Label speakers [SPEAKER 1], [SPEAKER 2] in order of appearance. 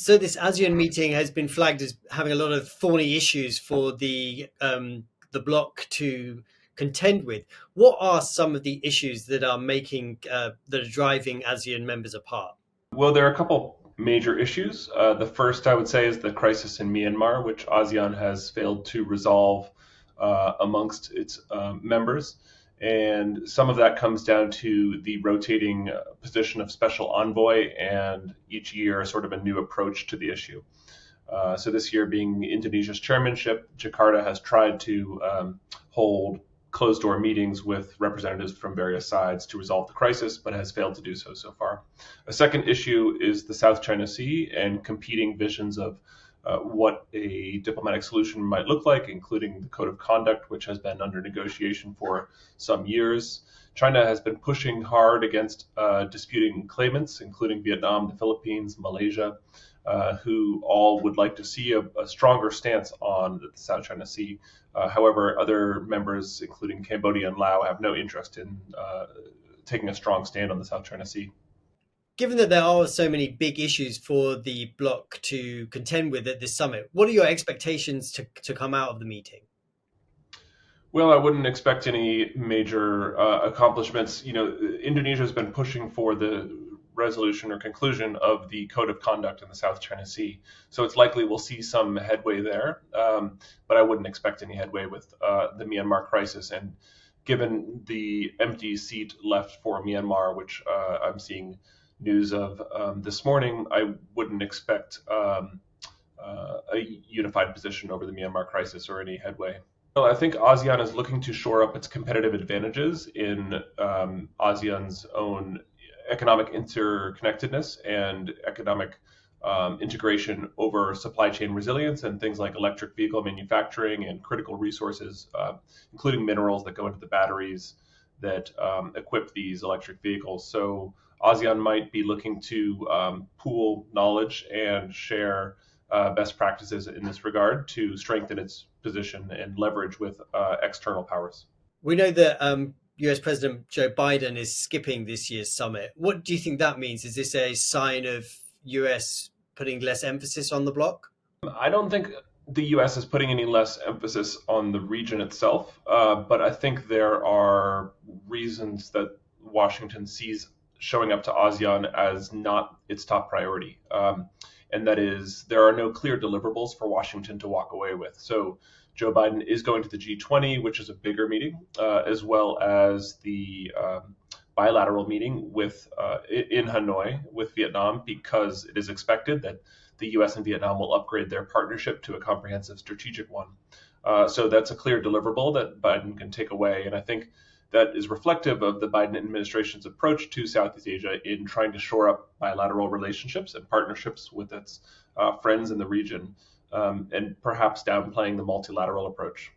[SPEAKER 1] So this ASEAN meeting has been flagged as having a lot of thorny issues for the bloc to contend with. What are some of the issues that are that are driving ASEAN members apart?
[SPEAKER 2] Well, there are a couple major issues. The first, I would say, is the crisis in Myanmar, which ASEAN has failed to resolve amongst its members. And some of that comes down to the rotating position of special envoy, and each year, sort of a new approach to the issue. So this year, being Indonesia's chairmanship, Jakarta has tried to hold closed door meetings with representatives from various sides to resolve the crisis, but has failed to do so far. A second issue is the South China Sea and competing visions of what a diplomatic solution might look like, including the code of conduct, which has been under negotiation for some years. China has been pushing hard against disputing claimants, including Vietnam, the Philippines, Malaysia, who all would like to see a stronger stance on the South China Sea. However, other members, including Cambodia and Laos, have no interest in taking a strong stand on the South China Sea.
[SPEAKER 1] Given that there are so many big issues for the bloc to contend with at this summit, what are your expectations to come out of the meeting?
[SPEAKER 2] Well, I wouldn't expect any major accomplishments. Indonesia has been pushing for the resolution or conclusion of the code of conduct in the South China Sea. So it's likely we'll see some headway there, but I wouldn't expect any headway with the Myanmar crisis. And given the empty seat left for Myanmar, which I'm seeing news of this morning, I wouldn't expect a unified position over the Myanmar crisis or any headway. Well, I think ASEAN is looking to shore up its competitive advantages in ASEAN's own economic interconnectedness and economic integration over supply chain resilience and things like electric vehicle manufacturing and critical resources, including minerals that go into the batteries that equip these electric vehicles. So ASEAN might be looking to pool knowledge and share best practices in this regard to strengthen its position and leverage with external powers.
[SPEAKER 1] We know that US President Joe Biden is skipping this year's summit. What do you think that means? Is this a sign of US putting less emphasis on the bloc?
[SPEAKER 2] I don't think the US is putting any less emphasis on the region itself, but I think there are reasons that Washington sees showing up to ASEAN as not its top priority. And that is, there are no clear deliverables for Washington to walk away with. So Joe Biden is going to the G20, which is a bigger meeting, as well as the bilateral meeting in Hanoi with Vietnam, because it is expected that the U.S. and Vietnam will upgrade their partnership to a comprehensive strategic one. So that's a clear deliverable that Biden can take away. And I think that is reflective of the Biden administration's approach to Southeast Asia in trying to shore up bilateral relationships and partnerships with its friends in the region, and perhaps downplaying the multilateral approach.